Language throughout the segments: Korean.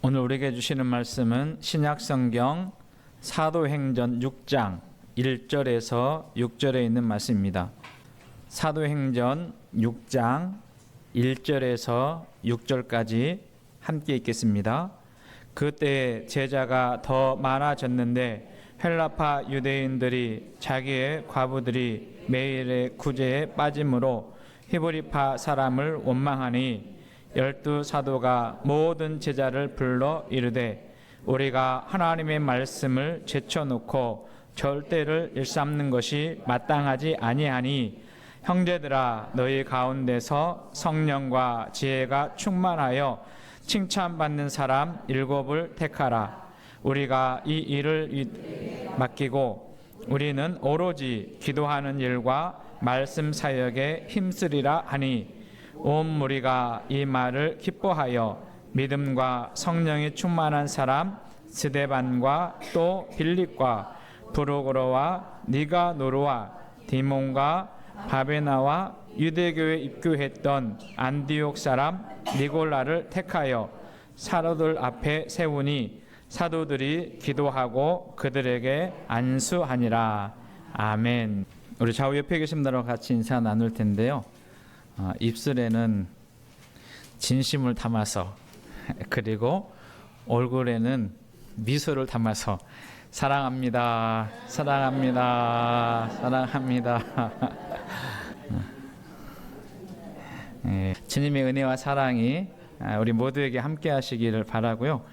오늘 우리에게 주시는 말씀은 신약성경 사도행전 6장 1절에서 6절에 있는 말씀입니다. 사도행전 6장 1절에서 6절까지 함께 읽겠습니다. 그때 제자가 더 많아졌는데 헬라파 유대인들이 자기의 과부들이 매일의 구제에 빠짐으로 히브리파 사람을 원망하니 12 사도가 모든 제자를 불러 이르되 우리가 하나님의 말씀을 제쳐놓고 절대를 일삼는 것이 마땅하지 아니하니 형제들아 너희 가운데서 성령과 지혜가 충만하여 칭찬받는 사람 7을 택하라. 우리가 이 일을 맡기고 우리는 오로지 기도하는 일과 말씀 사역에 힘쓰리라 하니 온 무리가 이 말을 기뻐하여 믿음과 성령이 충만한 사람 스데반과 또 빌립과 브루고로와 니가노르와 디몬과 바베나와 유대교에 입교했던 안디옥 사람 니골라를 택하여 사도들 앞에 세우니 사도들이 기도하고 그들에게 안수하니라. 아멘. 우리 좌우 옆에 계신 분들과 같이 인사 나눌 텐데요. 입술에는 진심을 담아서 그리고 얼굴에는 미소를 담아서 사랑합니다. 사랑합니다. 사랑합니다. 주님의 은혜와 사랑이 우리 모두에게 함께 하시기를 바라고요.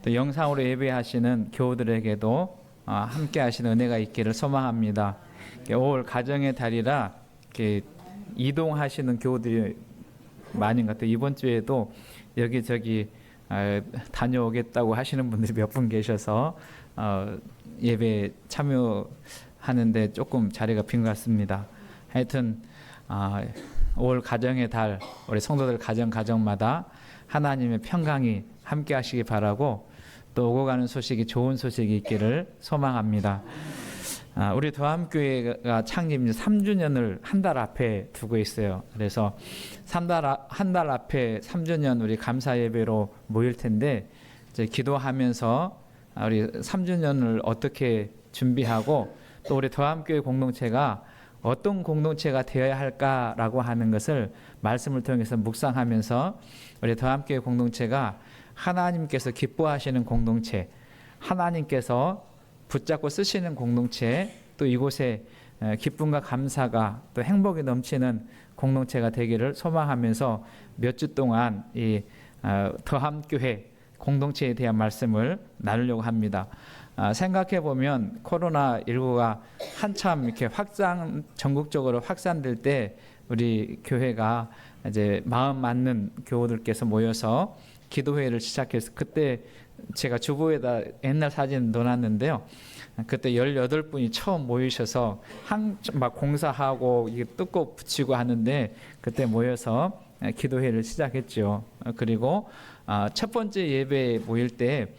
또 영상으로 예배하시는 교우들에게도 함께 하시는 은혜가 있기를 소망합니다. 5월 가정의 달이라 이렇게 이동하시는 교우들이 많은 것 같아요. 이번 주에도 여기저기 다녀오겠다고 하시는 분들이 몇 분 계셔서 예배 참여하는데 조금 자리가 빈 것 같습니다. 하여튼 5월 가정의 달 우리 성도들 가정마다 하나님의 평강이 함께 하시기 바라고 또 오고 가는 소식이 좋은 소식이 있기를 소망합니다. 우리 도함교회가 창립 3주년을 한 달 앞에 두고 있어요. 그래서 한 달 앞에 3주년 우리 감사 예배로 모일 텐데 이제 기도하면서 우리 3주년을 어떻게 준비하고 또 우리 도함교회 공동체가 어떤 공동체가 되어야 할까라고 하는 것을 말씀을 통해서 묵상하면서 우리 도함교회 공동체가 하나님께서 기뻐하시는 공동체, 하나님께서 붙잡고 쓰시는 공동체, 또 이곳에 기쁨과 감사가 또 행복이 넘치는 공동체가 되기를 소망하면서 몇 주 동안 이 더함교회 공동체에 대한 말씀을 나누려고 합니다. 생각해 보면 코로나19가 한참 이렇게 전국적으로 확산될 때 우리 교회가 이제 마음 맞는 교우들께서 모여서 기도회를 시작해서 그때 제가 주보에다 옛날 사진 넣어놨는데요. 그때 18분이 처음 모이셔서 막 공사하고 이게 뜯고 붙이고 하는데 그때 모여서 기도회를 시작했죠. 그리고 첫 번째 예배에 모일 때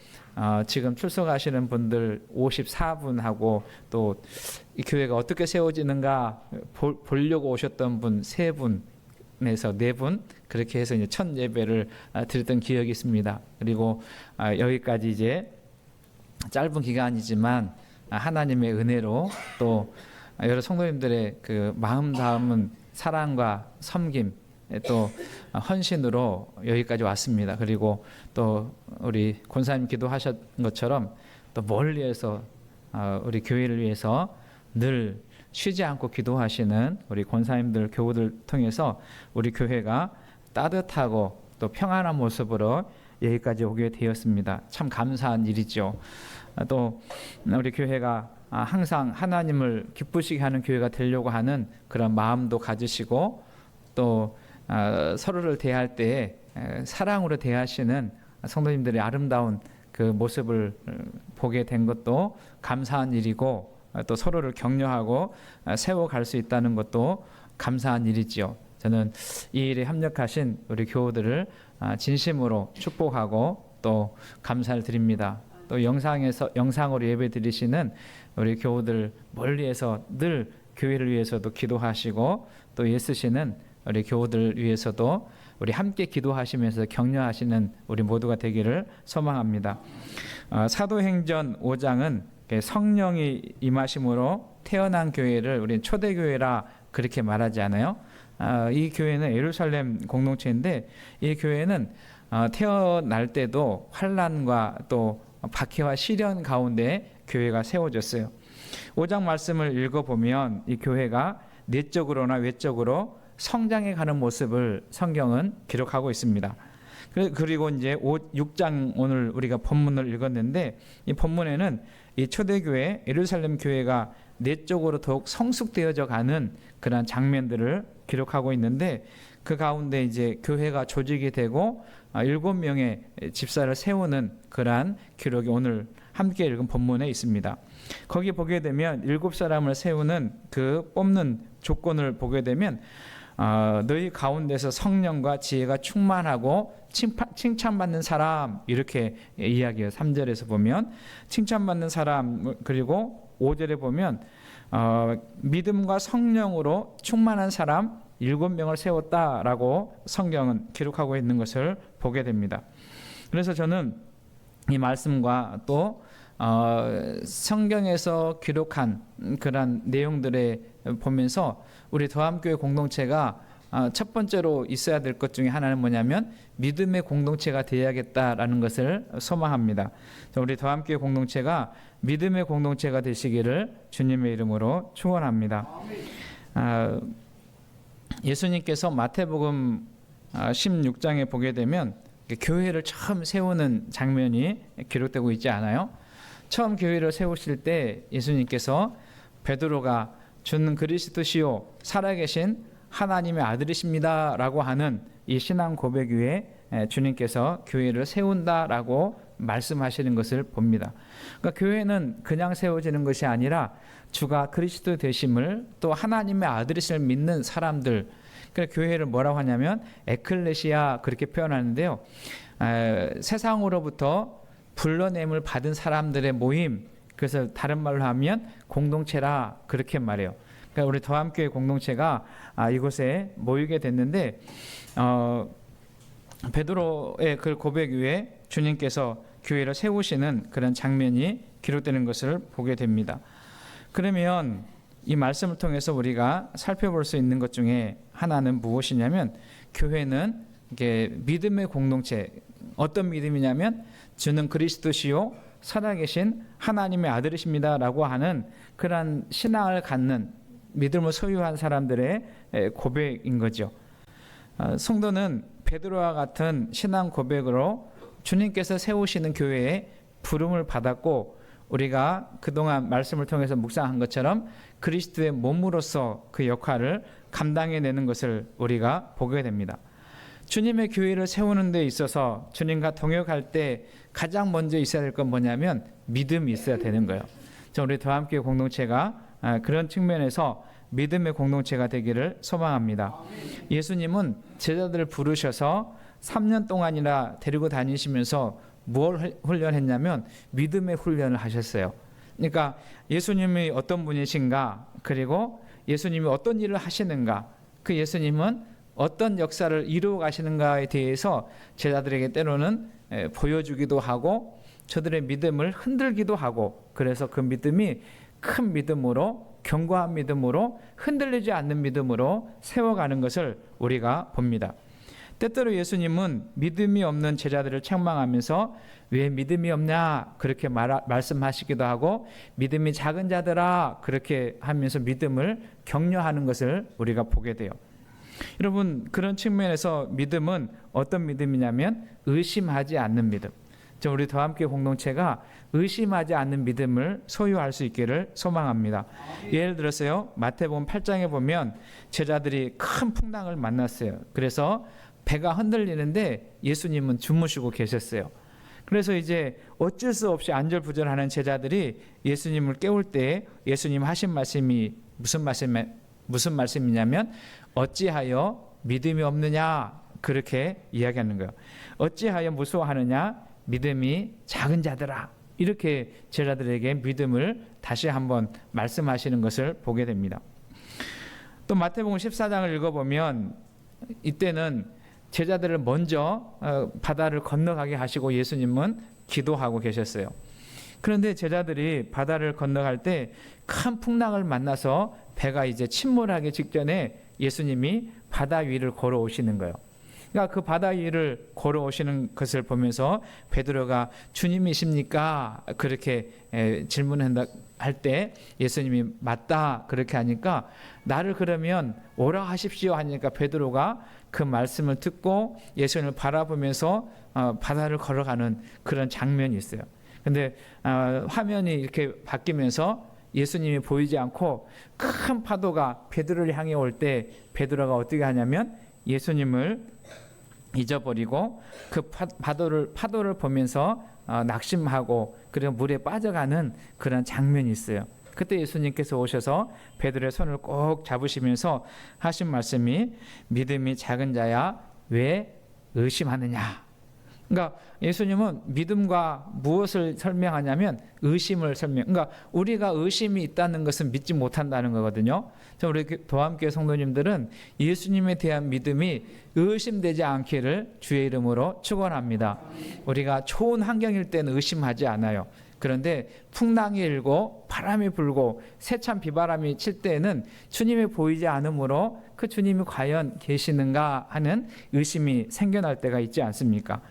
지금 출석하시는 분들 54분하고 또 이 교회가 어떻게 세워지는가 보려고 오셨던 분 3분 에서 4분 그렇게 해서 이제 첫 예배를 드렸던 기억이 있습니다. 그리고 여기까지 이제 짧은 기간이지만 하나님의 은혜로 또 여러 성도님들의 그 마음 담은 사랑과 섬김 또 헌신으로 여기까지 왔습니다. 그리고 또 우리 권사님 기도하셨던 것처럼 또 멀리에서 우리 교회를 위해서 늘 쉬지 않고 기도하시는 우리 권사님들 교우들 통해서 우리 교회가 따뜻하고 또 평안한 모습으로 여기까지 오게 되었습니다. 참 감사한 일이죠. 또 우리 교회가 항상 하나님을 기쁘시게 하는 교회가 되려고 하는 그런 마음도 가지시고 또 서로를 대할 때에 사랑으로 대하시는 성도님들의 아름다운 그 모습을 보게 된 것도 감사한 일이고 또 서로를 격려하고 세워갈 수 있다는 것도 감사한 일이지요. 저는 이 일에 협력하신 우리 교우들을 진심으로 축복하고 또 감사를 드립니다. 또 영상으로 예배 드리시는 우리 교우들 멀리에서 늘 교회를 위해서도 기도하시고 또 애쓰시는 우리 교우들 위해서도 우리 함께 기도하시면서 격려하시는 우리 모두가 되기를 소망합니다. 사도행전 5장은 성령이 임하심으로 태어난 교회를 우리는 초대교회라 그렇게 말하지 않아요? 이 교회는 예루살렘 공동체인데 이 교회는 태어날 때도 환난과 또 박해와 시련 가운데 교회가 세워졌어요. 5장 말씀을 읽어보면 이 교회가 내적으로나 외적으로 성장해가는 모습을 성경은 기록하고 있습니다. 그리고 이제 6장 오늘 우리가 본문을 읽었는데 이 본문에는 이 초대교회 예루살렘 교회가 내적으로 더욱 성숙되어져 가는 그런 장면들을 기록하고 있는데 그 가운데 이제 교회가 조직이 되고 7명의 집사를 세우는 그러한 기록이 오늘 함께 읽은 본문에 있습니다. 거기 보게 되면 7사람을 세우는 그 뽑는 조건을 보게 되면 너희 가운데서 성령과 지혜가 충만하고 칭찬받는 사람 이렇게 이야기해요. 3절에서 보면 칭찬받는 사람, 그리고 5절에 보면 믿음과 성령으로 충만한 사람 7명을 세웠다라고 성경은 기록하고 있는 것을 보게 됩니다. 그래서 저는 이 말씀과 또 성경에서 기록한 그런 내용들에 보면서 우리 더함교회 공동체가 첫 번째로 있어야 될 것 중에 하나는 뭐냐면 믿음의 공동체가 되어야겠다라는 것을 소망합니다. 우리 더함교회 공동체가 믿음의 공동체가 되시기를 주님의 이름으로 축원합니다. 예수님께서 마태복음 16장에 보게 되면 교회를 처음 세우는 장면이 기록되고 있지 않아요? 처음 교회를 세우실 때 예수님께서 베드로가 주는 그리스도시요 살아계신 하나님의 아들이십니다 라고 하는 이 신앙 고백 위에 주님께서 교회를 세운다라고 말씀하시는 것을 봅니다. 그러니까 교회는 그냥 세워지는 것이 아니라 주가 그리스도 되심을 또 하나님의 아들이심을 믿는 사람들, 그래서 교회를 뭐라고 하냐면 에클레시아 그렇게 표현하는데요. 세상으로부터 불러냄을 받은 사람들의 모임, 그래서 다른 말로 하면 공동체라 그렇게 말해요. 그러니까 우리 더함교회 공동체가 이곳에 모이게 됐는데 베드로의 그 고백 위에 주님께서 교회를 세우시는 그런 장면이 기록되는 것을 보게 됩니다. 그러면 이 말씀을 통해서 우리가 살펴볼 수 있는 것 중에 하나는 무엇이냐면 교회는 이게 믿음의 공동체, 어떤 믿음이냐면 주는 그리스도시요 살아계신 하나님의 아들이십니다라고 하는 그런 신앙을 갖는 믿음을 소유한 사람들의 고백인 거죠. 성도는 베드로와 같은 신앙 고백으로 주님께서 세우시는 교회에 부름을 받았고 우리가 그동안 말씀을 통해서 묵상한 것처럼 그리스도의 몸으로서 그 역할을 감당해내는 것을 우리가 보게 됩니다. 주님의 교회를 세우는 데 있어서 주님과 동역할 때 가장 먼저 있어야 될 건 뭐냐면 믿음이 있어야 되는 거예요. 우리 더함교회 공동체가 그런 측면에서 믿음의 공동체가 되기를 소망합니다. 예수님은 제자들을 부르셔서 3년 동안이나 데리고 다니시면서 뭘 훈련했냐면 믿음의 훈련을 하셨어요. 그러니까 예수님이 어떤 분이신가, 그리고 예수님이 어떤 일을 하시는가, 그 예수님은 어떤 역사를 이루어 가시는가에 대해서 제자들에게 때로는 보여주기도 하고 저들의 믿음을 흔들기도 하고, 그래서 그 믿음이 큰 믿음으로, 견고한 믿음으로, 흔들리지 않는 믿음으로 세워가는 것을 우리가 봅니다. 때때로 예수님은 믿음이 없는 제자들을 책망하면서 왜 믿음이 없냐 그렇게 말씀하시기도 하고 믿음이 작은 자들아 그렇게 하면서 믿음을 격려하는 것을 우리가 보게 돼요. 여러분, 그런 측면에서 믿음은 어떤 믿음이냐면 의심하지 않는 믿음. 우리 더함교회 공동체가 의심하지 않는 믿음을 소유할 수 있기를 소망합니다. 예를 들어서요, 마태복음 8장에 보면 제자들이 큰 풍랑을 만났어요. 그래서 배가 흔들리는데 예수님은 주무시고 계셨어요. 그래서 이제 어쩔 수 없이 안절부절하는 제자들이 예수님을 깨울 때 예수님 하신 말씀이 무슨 말씀이냐면 어찌하여 믿음이 없느냐 그렇게 이야기하는 거예요. 어찌하여 무서워하느냐 믿음이 작은 자들아, 이렇게 제자들에게 믿음을 다시 한번 말씀하시는 것을 보게 됩니다. 또 마태복음 14장을 읽어보면 이때는 제자들을 먼저 바다를 건너가게 하시고 예수님은 기도하고 계셨어요. 그런데 제자들이 바다를 건너갈 때 큰 풍랑을 만나서 배가 이제 침몰하기 직전에 예수님이 바다 위를 걸어오시는 거예요. 그러니까 그 바다 위를 걸어오시는 것을 보면서 베드로가 주님이십니까? 그렇게 질문할 때 예수님이 맞다 그렇게 하니까 나를 그러면 오라 하십시오 하니까 베드로가 그 말씀을 듣고 예수님을 바라보면서 바다를 걸어가는 그런 장면이 있어요. 근데 화면이 이렇게 바뀌면서 예수님이 보이지 않고 큰 파도가 베드로를 향해 올 때 베드로가 어떻게 하냐면 예수님을 잊어버리고 그 파도를 보면서 낙심하고 그리고 물에 빠져가는 그런 장면이 있어요. 그때 예수님께서 오셔서 베드로의 손을 꼭 잡으시면서 하신 말씀이 믿음이 작은 자야 왜 의심하느냐. 그러니까 예수님은 믿음과 무엇을 설명하냐면 의심을 그러니까 우리가 의심이 있다는 것은 믿지 못한다는 거거든요. 우리 도함교회 성도님들은 예수님에 대한 믿음이 의심되지 않기를 주의 이름으로 축원합니다. 우리가 좋은 환경일 때는 의심하지 않아요. 그런데 풍랑이 일고 바람이 불고 세찬 비바람이 칠 때에는 주님이 보이지 않으므로 그 주님이 과연 계시는가 하는 의심이 생겨날 때가 있지 않습니까?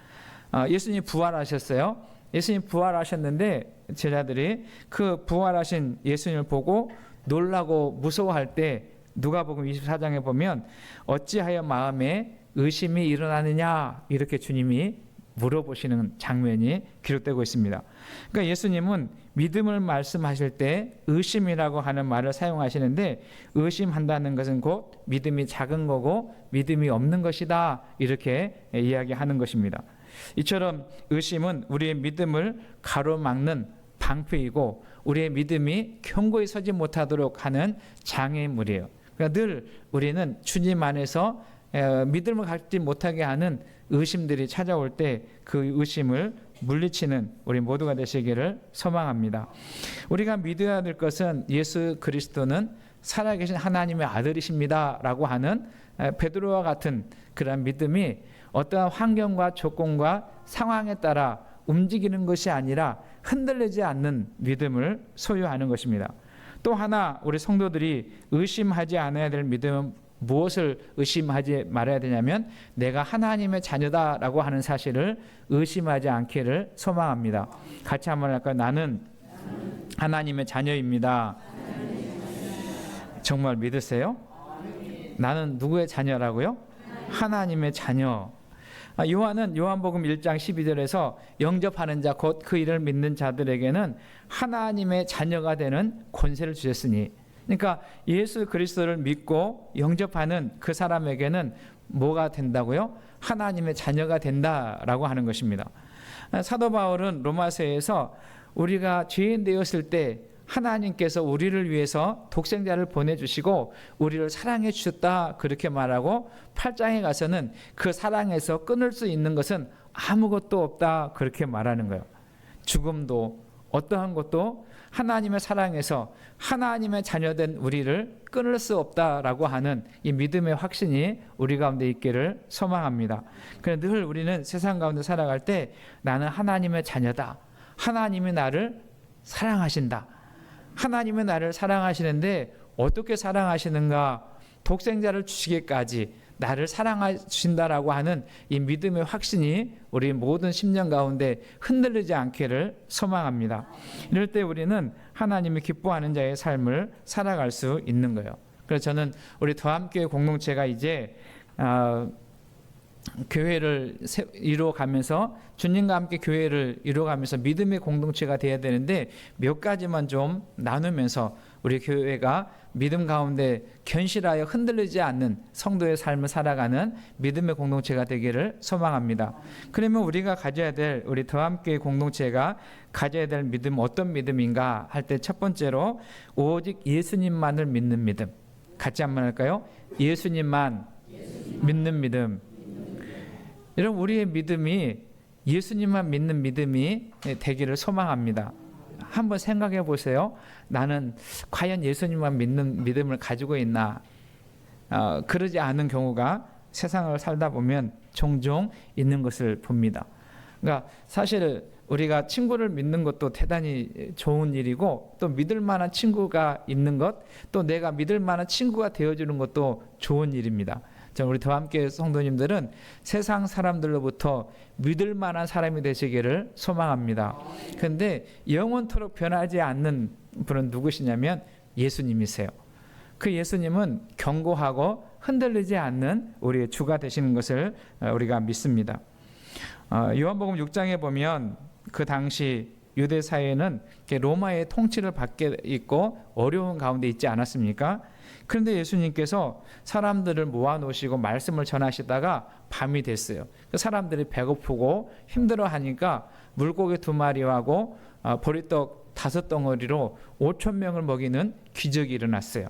예수님이 부활하셨어요. 예수님 부활하셨는데 제자들이 그 부활하신 예수님을 보고 놀라고 무서워할 때 누가복음 24장에 보면 어찌하여 마음에 의심이 일어나느냐 이렇게 주님이 물어보시는 장면이 기록되고 있습니다. 그러니까 예수님은 믿음을 말씀하실 때 의심이라고 하는 말을 사용하시는데 의심한다는 것은 곧 믿음이 작은 거고 믿음이 없는 것이다 이렇게 이야기하는 것입니다. 이처럼 의심은 우리의 믿음을 가로막는 방패이고 우리의 믿음이 견고히 서지 못하도록 하는 장애물이에요. 그러니까 늘 우리는 주님 안에서 믿음을 갖지 못하게 하는 의심들이 찾아올 때 그 의심을 물리치는 우리 모두가 되시기를 소망합니다. 우리가 믿어야 될 것은 예수 그리스도는 살아계신 하나님의 아들이십니다 라고 하는 베드로와 같은 그런 믿음이 어떠한 환경과 조건과 상황에 따라 움직이는 것이 아니라 흔들리지 않는 믿음을 소유하는 것입니다. 또 하나 우리 성도들이 의심하지 않아야 될 믿음은 무엇을 의심하지 말아야 되냐면 내가 하나님의 자녀다라고 하는 사실을 의심하지 않기를 소망합니다. 같이 한번 할까요? 나는 하나님의 자녀입니다. 정말 믿으세요? 나는 누구의 자녀라고요? 하나님의 자녀. 요한은 요한복음 1장 12절에서 영접하는 자 곧 그 이름을 믿는 자들에게는 하나님의 자녀가 되는 권세를 주셨으니, 그러니까 예수 그리스도를 믿고 영접하는 그 사람에게는 뭐가 된다고요? 하나님의 자녀가 된다라고 하는 것입니다. 사도 바울은 로마서에서 우리가 죄인 되었을 때 하나님께서 우리를 위해서 독생자를 보내주시고 우리를 사랑해 주셨다 그렇게 말하고 8장에 가서는 그 사랑에서 끊을 수 있는 것은 아무것도 없다 그렇게 말하는 거예요. 죽음도 어떠한 것도 하나님의 사랑에서 하나님의 자녀된 우리를 끊을 수 없다라고 하는 이 믿음의 확신이 우리 가운데 있기를 소망합니다. 그래서 늘 우리는 세상 가운데 살아갈 때 나는 하나님의 자녀다. 하나님이 나를 사랑하신다. 하나님은 나를 사랑하시는데 어떻게 사랑하시는가? 독생자를 주시기까지 나를 사랑하신다라고 하는 이 믿음의 확신이 우리 모든 심령 가운데 흔들리지 않기를 소망합니다. 이럴 때 우리는 하나님이 기뻐하는 자의 삶을 살아갈 수 있는 거예요. 그래서 저는 우리 더함교회 공동체가 이제 교회를 이루어가면서 주님과 함께 교회를 이루어가면서 믿음의 공동체가 되어야 되는데 몇 가지만 좀 나누면서 우리 교회가 믿음 가운데 견실하여 흔들리지 않는 성도의 삶을 살아가는 믿음의 공동체가 되기를 소망합니다. 그러면 우리가 가져야 될 우리 더함교회 공동체가 가져야 될 믿음 어떤 믿음인가 할 때 첫 번째로 오직 예수님만을 믿는 믿음. 같이 한번 할까요? 예수님만 믿는 믿음. 여러분 우리의 믿음이 예수님만 믿는 믿음이 되기를 소망합니다. 한번 생각해 보세요. 나는 과연 예수님만 믿는 믿음을 가지고 있나? 그러지 않은 경우가 세상을 살다 보면 종종 있는 것을 봅니다. 그러니까 사실 우리가 친구를 믿는 것도 대단히 좋은 일이고, 또 믿을 만한 친구가 있는 것, 또 내가 믿을 만한 친구가 되어주는 것도 좋은 일입니다. 우리 더함교회 성도님들은 세상 사람들로부터 믿을 만한 사람이 되시기를 소망합니다. 그런데 영원토록 변하지 않는 분은 누구시냐면 예수님이세요. 그 예수님은 견고하고 흔들리지 않는 우리의 주가 되시는 것을 우리가 믿습니다. 요한복음 6장에 보면 그 당시 유대 사회는 로마의 통치를 받게 있고 어려운 가운데 있지 않았습니까? 그런데 예수님께서 사람들을 모아놓으시고 말씀을 전하시다가 밤이 됐어요. 사람들이 배고프고 힘들어하니까 물고기 2마리하고 보리떡 5덩어리로 5,000명을 먹이는 기적이 일어났어요.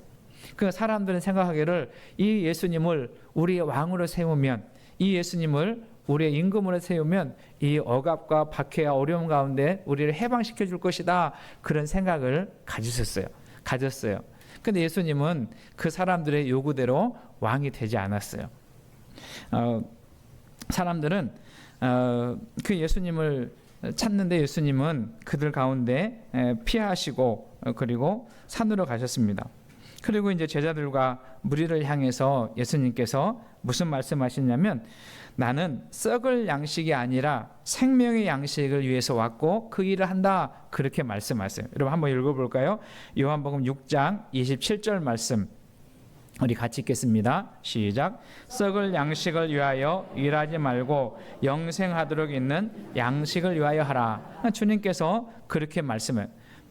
그 사람들은 생각하기를 이 예수님을 우리의 왕으로 세우면, 이 예수님을 우리의 임금으로 세우면 이 억압과 박해와 어려움 가운데 우리를 해방시켜 줄 것이다, 그런 생각을 가졌어요. 근데 예수님은 그 사람들의 요구대로 왕이 되지 않았어요. 사람들은 그 예수님을 찾는데 예수님은 그들 가운데 피하시고 그리고 산으로 가셨습니다. 그리고 이제 제자들과 무리를 향해서 예수님께서 무슨 말씀하시냐면, 나는 썩을 양식이 아니라 생명의 양식을 위해서 왔고 그 일을 한다, 그렇게 말씀하세요. 여러분 한번 읽어볼까요? 요한복음 6장 27절 말씀 우리 같이 읽겠습니다. 시작. 썩을 양식을 위하여 일하지 말고 영생하도록 있는 양식을 위하여 하라. 주님께서 그렇게 말씀해요.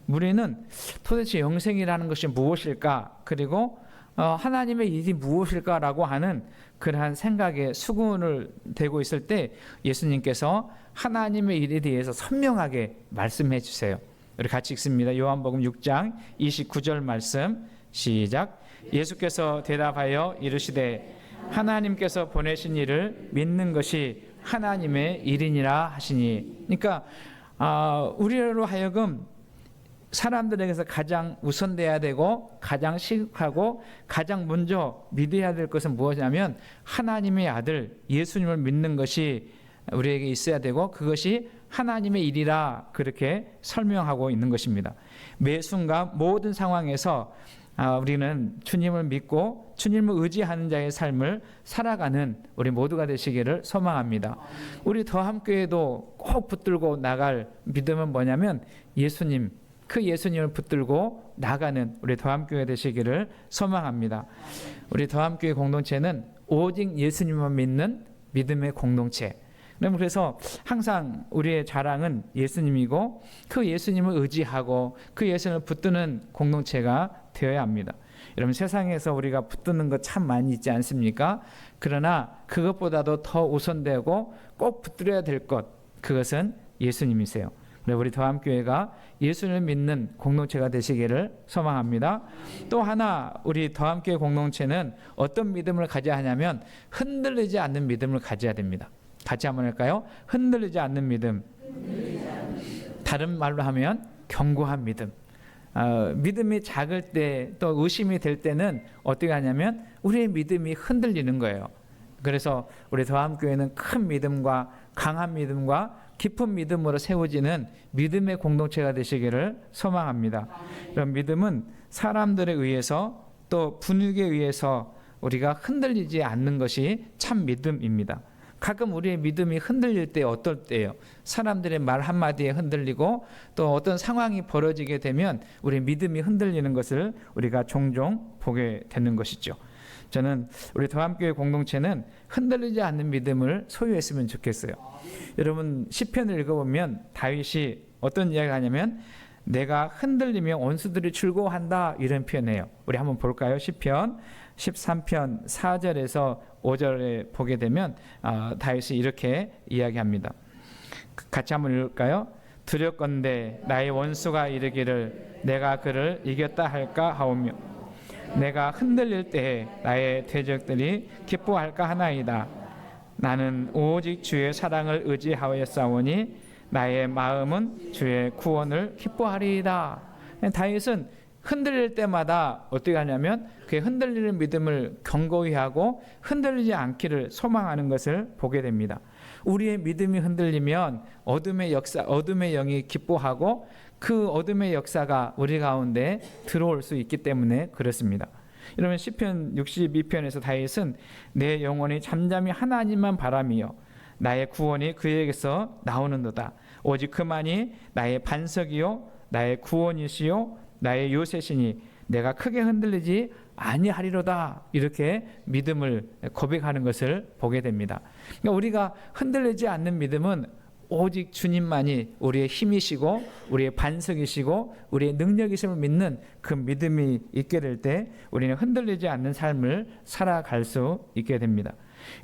우리는 도대체 영생이라는 것이 무엇일까, 그리고 하나님의 일이 무엇일까라고 하는 그러한 생각에 수군을 대고 있을 때 예수님께서 하나님의 일에 대해서 선명하게 말씀해 주세요. 우리 같이 읽습니다. 요한복음 6장 29절 말씀 시작. 예수께서 대답하여 이르시되 하나님께서 보내신 이를 믿는 것이 하나님의 일이니라 하시니. 그러니까 우리로 하여금 사람들에게서 가장 우선돼야 되고 가장 시급하고 가장 먼저 믿어야 될 것은 무엇이냐면 하나님의 아들 예수님을 믿는 것이 우리에게 있어야 되고 그것이 하나님의 일이라, 그렇게 설명하고 있는 것입니다. 매 순간 모든 상황에서 우리는 주님을 믿고 주님을 의지하는 자의 삶을 살아가는 우리 모두가 되시기를 소망합니다. 우리 더함교회도 꼭 붙들고 나갈 믿음은 뭐냐면 예수님, 그 예수님을 붙들고 나가는 우리 더함교회 되시기를 소망합니다. 우리 더함교회 공동체는 오직 예수님만 믿는 믿음의 공동체. 그래서 항상 우리의 자랑은 예수님이고 그 예수님을 의지하고 그 예수님을 붙드는 공동체가 되어야 합니다. 여러분, 세상에서 우리가 붙드는 것 참 많이 있지 않습니까? 그러나 그것보다도 더 우선되고 꼭 붙들어야 될 것, 그것은 예수님이세요. 우리 더함교회가 예수를 믿는 공동체가 되시기를 소망합니다. 또 하나, 우리 더함교회 공동체는 어떤 믿음을 가져야 하냐면 흔들리지 않는 믿음을 가져야 됩니다. 같이 한번 할까요? 흔들리지 않는 믿음. 다른 말로 하면 견고한 믿음. 믿음이 작을 때, 또 의심이 될 때는 어떻게 하냐면 우리의 믿음이 흔들리는 거예요. 그래서 우리 더함교회는 큰 믿음과 강한 믿음과 깊은 믿음으로 세워지는 믿음의 공동체가 되시기를 소망합니다. 이런 믿음은 사람들에 의해서 또 분위기에 의해서 우리가 흔들리지 않는 것이 참 믿음입니다. 가끔 우리의 믿음이 흔들릴 때 어떨 때예요? 사람들의 말 한마디에 흔들리고 또 어떤 상황이 벌어지게 되면 우리의 믿음이 흔들리는 것을 우리가 종종 보게 되는 것이죠. 저는 우리 더함교회 공동체는 흔들리지 않는 믿음을 소유했으면 좋겠어요. 여러분, 시편을 읽어보면 다윗이 어떤 이야기를 하냐면 내가 흔들리면 원수들이 즐거워한다, 이런 표현이에요. 우리 한번 볼까요? 시편 13편 4절에서 5절에 보게 되면 다윗이 이렇게 이야기합니다. 같이 한번 읽을까요? 두렵건대 나의 원수가 이르기를 내가 그를 이겼다 할까 하오며 내가 흔들릴 때에 나의 대적들이 기뻐할까 하나이다. 나는 오직 주의 사랑을 의지하였사오니 나의 마음은 주의 구원을 기뻐하리이다. 다윗은 흔들릴 때마다 어떻게 하냐면 그 흔들리는 믿음을 견고히 하고 흔들리지 않기를 소망하는 것을 보게 됩니다. 우리의 믿음이 흔들리면 어둠의 역사, 어둠의 영이 기뻐하고 그 어둠의 역사가 우리 가운데 들어올 수 있기 때문에 그렇습니다. 여러분 시편 62편에서 다윗은 내 영혼이 잠잠히 하나님만 바라며 나의 구원이 그에게서 나오는도다. 오직 그만이 나의 반석이요 나의 구원이시요 나의 요새시니 내가 크게 흔들리지 아니하리로다. 이렇게 믿음을 고백하는 것을 보게 됩니다. 그러니까 우리가 흔들리지 않는 믿음은 오직 주님만이 우리의 힘이시고 우리의 반석이시고 우리의 능력이심을 믿는 그 믿음이 있게 될 때 우리는 흔들리지 않는 삶을 살아갈 수 있게 됩니다.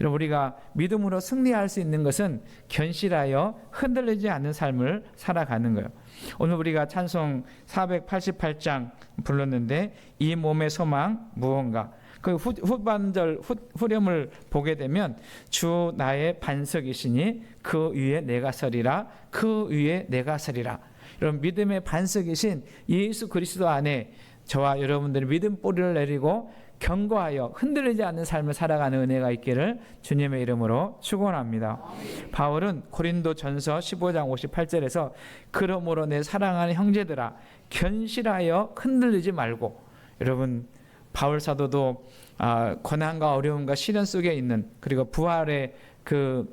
여러분 우리가 믿음으로 승리할 수 있는 것은 견실하여 흔들리지 않는 삶을 살아가는 거예요. 오늘 우리가 찬송 488장 불렀는데 이 몸의 소망 무언가 그 후반절 후렴을 보게 되면 주 나의 반석이시니 그 위에 내가 서리라 그 위에 내가 서리라. 여러분 믿음의 반석이신 예수 그리스도 안에 저와 여러분들이 믿음 뿌리를 내리고 견고하여 흔들리지 않는 삶을 살아가는 은혜가 있기를 주님의 이름으로 축원합니다. 바울은 고린도전서 15장 58절에서 그러므로 내 사랑하는 형제들아 견실하여 흔들리지 말고. 여러분 바울 사도도 고난과 어려움과 시련 속에 있는 그리고 부활의 그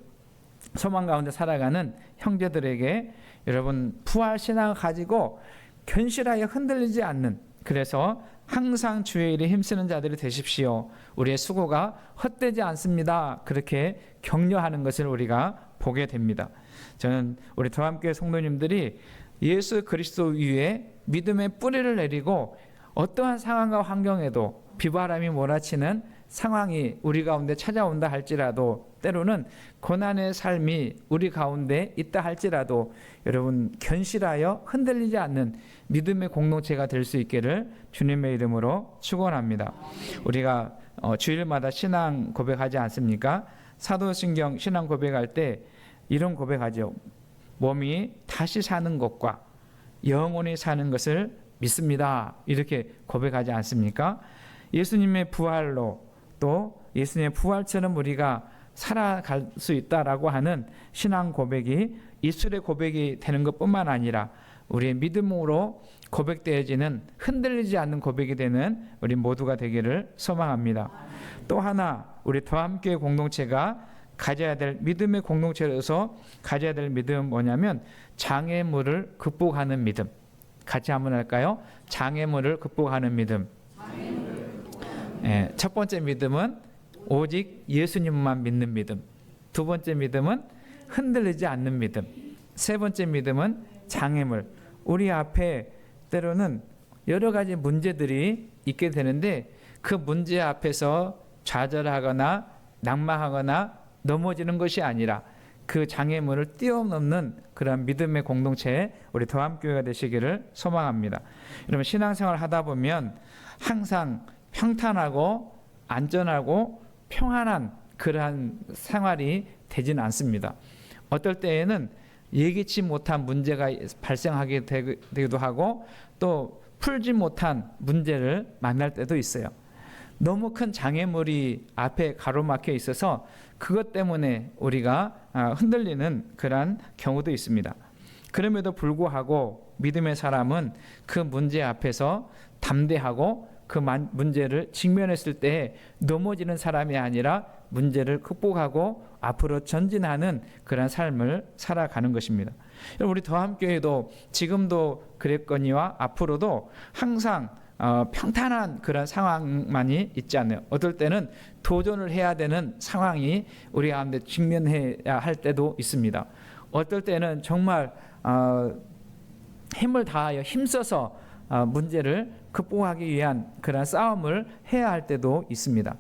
소망 가운데 살아가는 형제들에게 여러분 부활 신앙을 가지고 견실하여 흔들리지 않는, 그래서 항상 주의 일에 힘쓰는 자들이 되십시오. 우리의 수고가 헛되지 않습니다. 그렇게 격려하는 것을 우리가 보게 됩니다. 저는 우리 더함교회 성도님들이 예수 그리스도 위에 믿음의 뿌리를 내리고 어떠한 상황과 환경에도 비바람이 몰아치는 상황이 우리 가운데 찾아온다 할지라도, 때로는 고난의 삶이 우리 가운데 있다 할지라도 여러분 견실하여 흔들리지 않는 믿음의 공동체가 될 수 있기를 주님의 이름으로 축원합니다. 우리가 주일마다 신앙 고백하지 않습니까? 사도신경 신앙 고백할 때 이런 고백하죠. 몸이 다시 사는 것과 영원히 사는 것을 믿습니다. 이렇게 고백하지 않습니까? 예수님의 부활로 또 예수님의 부활처럼 우리가 살아갈 수 있다라고 하는 신앙 고백이 입술의 고백이 되는 것뿐만 아니라 우리의 믿음으로 고백되어지는 흔들리지 않는 고백이 되는 우리 모두가 되기를 소망합니다. 또 하나 우리 더함교회 공동체가 가져야 될 믿음의 공동체로서 가져야 될 믿음은 뭐냐면 장애물을 극복하는 믿음. 같이 한번 할까요? 장애물을 극복하는 믿음. 첫 번째 믿음은 오직 예수님만 믿는 믿음. 두 번째 믿음은 흔들리지 않는 믿음. 세 번째 믿음은 장애물. 우리 앞에 때로는 여러 가지 문제들이 있게 되는데 그 문제 앞에서 좌절하거나 낙망하거나 넘어지는 것이 아니라 그 장애물을 뛰어넘는 그런 믿음의 공동체에 우리 더함교회가 되시기를 소망합니다. 여러분 신앙생활 하다 보면 항상 평탄하고 안전하고 평안한 그러한 생활이 되지는 않습니다. 어떨 때에는 예기치 못한 문제가 발생하게 되기도 하고 또 풀지 못한 문제를 만날 때도 있어요. 너무 큰 장애물이 앞에 가로막혀 있어서 그것 때문에 우리가 흔들리는 그러한 경우도 있습니다. 그럼에도 불구하고 믿음의 사람은 그 문제 앞에서 담대하고 그 문제를 직면했을 때 넘어지는 사람이 아니라 문제를 극복하고 앞으로 전진하는 그런 삶을 살아가는 것입니다. 우리 더함교회도 지금도 그랬거니와 앞으로도 항상 평탄한 그런 상황만이 있지 않아요. 어떨 때는 도전을 해야 되는 상황이 우리 가운데 직면해야 할 때도 있습니다. 어떨 때는 정말 힘을 다하여 힘써서 문제를 극복하기 위한 그런 싸움을 해야 할 때도 있습니다.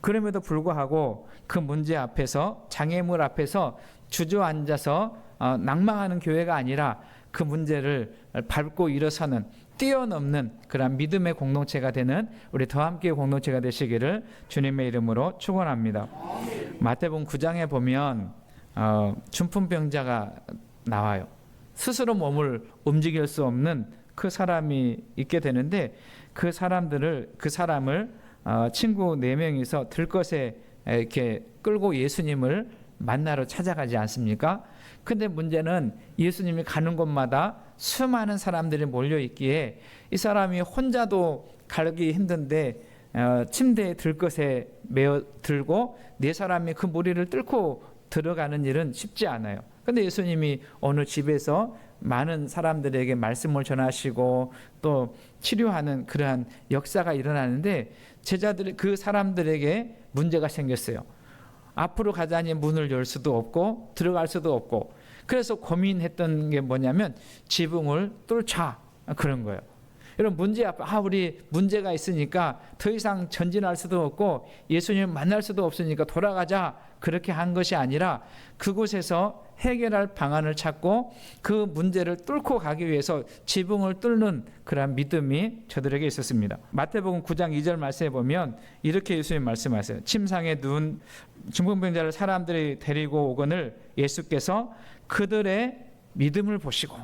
그럼에도 불구하고 그 문제 앞에서 장애물 앞에서 주저앉아서 낙망하는 교회가 아니라 그 문제를 밟고 일어서는 뛰어넘는 그런 믿음의 공동체가 되는 우리 더함교회 공동체가 되시기를 주님의 이름으로 축원합니다. 마태복음 9장에 보면 중풍병자가 나와요. 스스로 몸을 움직일 수 없는 그 사람이 있게 되는데 그 사람을 친구 4명이서 들것에 이렇게 끌고 예수님을 만나러 찾아가지 않습니까? 근데 문제는 예수님이 가는 곳마다 수많은 사람들이 몰려 있기에 이 사람이 혼자도 가기 힘든데 침대에 들것에 메어 들고 4사람이 그 무리를 뚫고 들어가는 일은 쉽지 않아요. 근데 예수님이 어느 집에서 많은 사람들에게 말씀을 전하시고 또 치료하는 그러한 역사가 일어나는데 제자들 그 사람들에게 문제가 생겼어요. 앞으로 가자니 문을 열 수도 없고 들어갈 수도 없고, 그래서 고민했던 게 뭐냐면 지붕을 뚫자, 그런 거예요. 여러분, 문제 앞에 우리 문제가 있으니까 더 이상 전진할 수도 없고 예수님 만날 수도 없으니까 돌아가자, 그렇게 한 것이 아니라 그곳에서 해결할 방안을 찾고 그 문제를 뚫고 가기 위해서 지붕을 뚫는 그런 믿음이 저들에게 있었습니다. 마태복음 9장 2절 말씀에 보면 이렇게 예수님 말씀하세요. 침상에 누운 중풍병자를 사람들이 데리고 오거늘 예수께서 그들의 믿음을 보시고,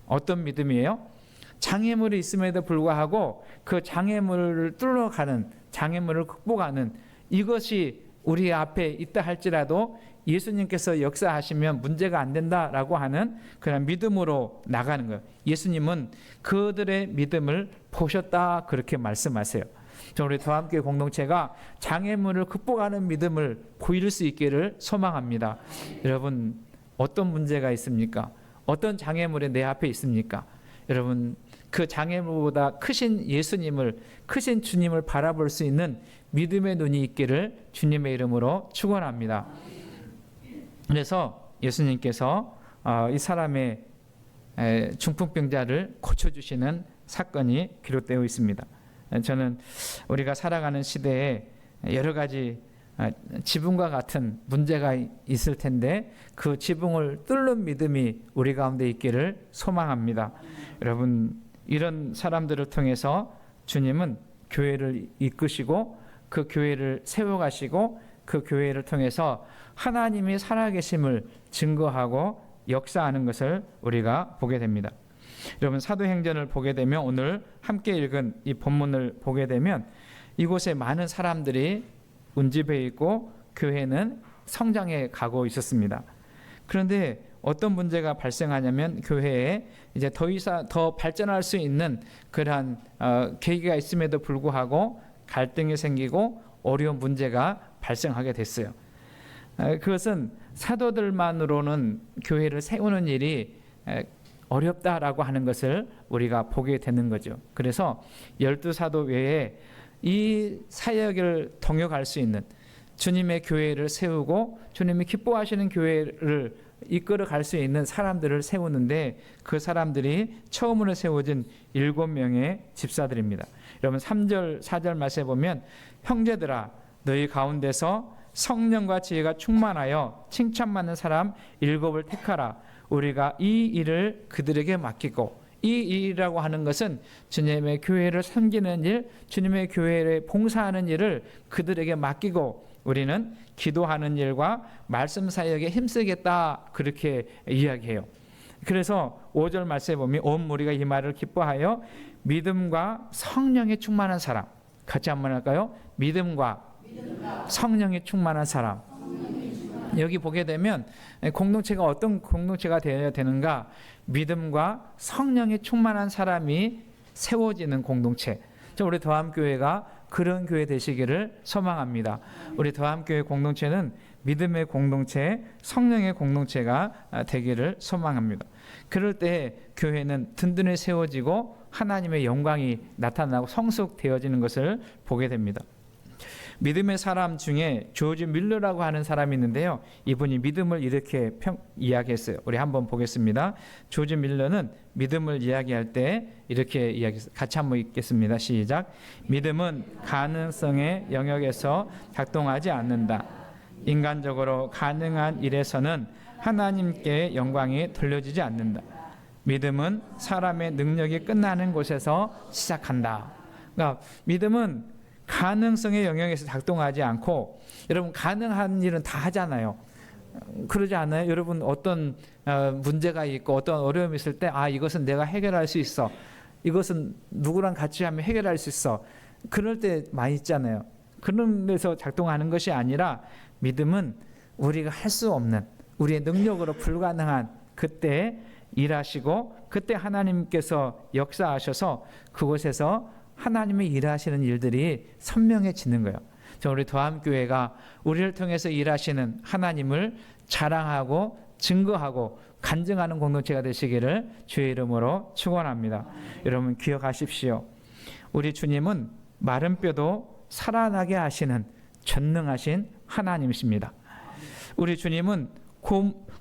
어떤 믿음이에요? 장애물이 있음에도 불구하고 그 장애물을 뚫어가는, 장애물을 극복하는, 이것이 우리 앞에 있다 할지라도 예수님께서 역사하시면 문제가 안 된다라고 하는 그런 믿음으로 나가는 거예요. 예수님은 그들의 믿음을 보셨다, 그렇게 말씀하세요. 우리 더함교회 공동체가 장애물을 극복하는 믿음을 보일 수 있기를 소망합니다. 여러분, 어떤 문제가 있습니까? 어떤 장애물이 내 앞에 있습니까? 여러분, 그 장애물보다 크신 예수님을, 크신 주님을 바라볼 수 있는 믿음의 눈이 있기를 주님의 이름으로 축원합니다. 그래서 예수님께서 이 사람의 중풍병자를 고쳐주시는 사건이 기록되어 있습니다. 저는 우리가 살아가는 시대에 여러 가지 지붕과 같은 문제가 있을 텐데 그 지붕을 뚫는 믿음이 우리 가운데 있기를 소망합니다. 여러분, 이런 사람들을 통해서 주님은 교회를 이끄시고 그 교회를 세워가시고 그 교회를 통해서 하나님이 살아계심을 증거하고 역사하는 것을 우리가 보게 됩니다. 여러분, 사도행전을 보게 되면, 오늘 함께 읽은 이 본문을 보게 되면 이곳에 많은 사람들이 운집해 있고 교회는 성장해 가고 있었습니다. 그런데 어떤 문제가 발생하냐면 교회에 이제 더 이상 더 발전할 수 있는 그러한 계기가 있음에도 불구하고 갈등이 생기고 어려운 문제가 발생하게 됐어요. 그것은 사도들만으로는 교회를 세우는 일이 어렵다라고 하는 것을 우리가 보게 되는 거죠. 그래서 12사도 외에 이 사역을 동역할 수 있는, 주님의 교회를 세우고 주님이 기뻐하시는 교회를 이끌어 갈 수 있는 사람들을 세우는데, 그 사람들이 처음으로 세워진 7명의 집사들입니다. 여러분, 3절 4절 말씀에 보면 형제들아 너희 가운데서 성령과 지혜가 충만하여 칭찬받는 사람 7을 택하라. 우리가 이 일을 그들에게 맡기고, 이 일이라고 하는 것은 주님의 교회를 섬기는 일, 주님의 교회를 봉사하는 일을 그들에게 맡기고 우리는 기도하는 일과 말씀 사역에 힘쓰겠다, 그렇게 이야기해요. 그래서 5절 말씀에 보면 온 무리가 이 말을 기뻐하여 믿음과 성령에 충만한 사람, 같이 한번 할까요? 믿음과 성령에 충만한 사람. 여기 보게 되면 공동체가 어떤 공동체가 되어야 되는가? 믿음과 성령에 충만한 사람이 세워지는 공동체. 우리 더함교회가 그런 교회 되시기를 소망합니다. 우리 더함교회 공동체는 믿음의 공동체, 성령의 공동체가 되기를 소망합니다. 그럴 때 교회는 든든히 세워지고 하나님의 영광이 나타나고 성숙되어지는 것을 보게 됩니다. 믿음의 사람 중에 조지 밀러라고 하는 사람이 있는데요. 이분이 믿음을 이렇게 이야기했어요. 우리 한번 보겠습니다. 조지 밀러는 믿음을 이야기할 때 이렇게 이야기했어요. 같이 한번 읽겠습니다. 시작. 믿음은 가능성의 영역에서 작동하지 않는다. 인간적으로 가능한 일에서는 하나님께 영광이 돌려지지 않는다. 믿음은 사람의 능력이 끝나는 곳에서 시작한다. 그러니까 믿음은 가능성의 영역에서 작동하지 않고, 여러분 가능한 일은 다 하잖아요. 그러지 않아요? 여러분 어떤 문제가 있고 어떤 어려움이 있을 때 이것은 내가 해결할 수 있어, 이것은 누구랑 같이 하면 해결할 수 있어. 그럴 때 많이 있잖아요. 그런 데서 작동하는 것이 아니라 믿음은 우리가 할 수 없는, 우리의 능력으로 불가능한 그때 일하시고 그때 하나님께서 역사하셔서 그곳에서 하나님이 일하시는 일들이 선명해지는 거예요. 우리 도함교회가 우리를 통해서 일하시는 하나님을 자랑하고 증거하고 간증하는 공동체가 되시기를 주의 이름으로 축원합니다. 여러분 기억하십시오. 우리 주님은 마른 뼈도 살아나게 하시는 전능하신 하나님이십니다. 우리 주님은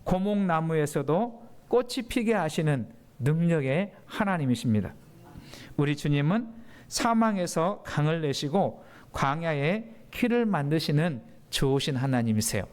고목나무에서도 꽃이 피게 하시는 능력의 하나님이십니다. 우리 주님은 사망에서 강을 내시고 광야에 길을 만드시는 좋으신 하나님이세요.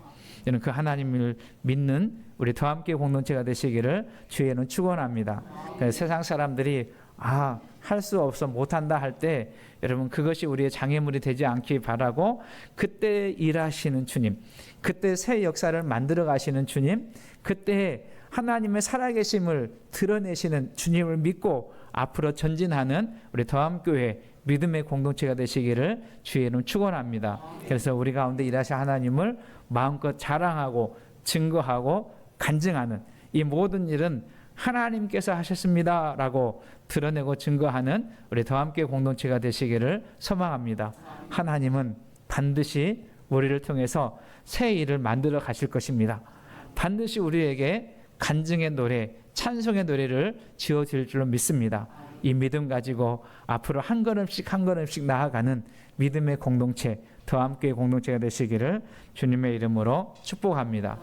저는 그 하나님을 믿는 우리 더함교회 공동체가 되시기를 주의는 축원합니다. 세상 사람들이 할 수 없어 못한다 할 때 여러분 그것이 우리의 장애물이 되지 않기 바라고 그때 일하시는 주님, 그때 새 역사를 만들어 가시는 주님, 그때 하나님의 살아계심을 드러내시는 주님을 믿고 앞으로 전진하는 우리 더함교회 믿음의 공동체가 되시기를 주의 이름 축원합니다. 그래서 우리 가운데 일하신 하나님을 마음껏 자랑하고 증거하고 간증하는 이 모든 일은 하나님께서 하셨습니다라고 드러내고 증거하는 우리 더함교회 공동체가 되시기를 소망합니다. 하나님은 반드시 우리를 통해서 새 일을 만들어 가실 것입니다. 반드시 우리에게 간증의 노래, 찬송의 노래를 지어줄 줄로 믿습니다. 이 믿음 가지고 앞으로 한 걸음씩 한 걸음씩 나아가는 믿음의 공동체, 더함교회 공동체가 되시기를 주님의 이름으로 축복합니다.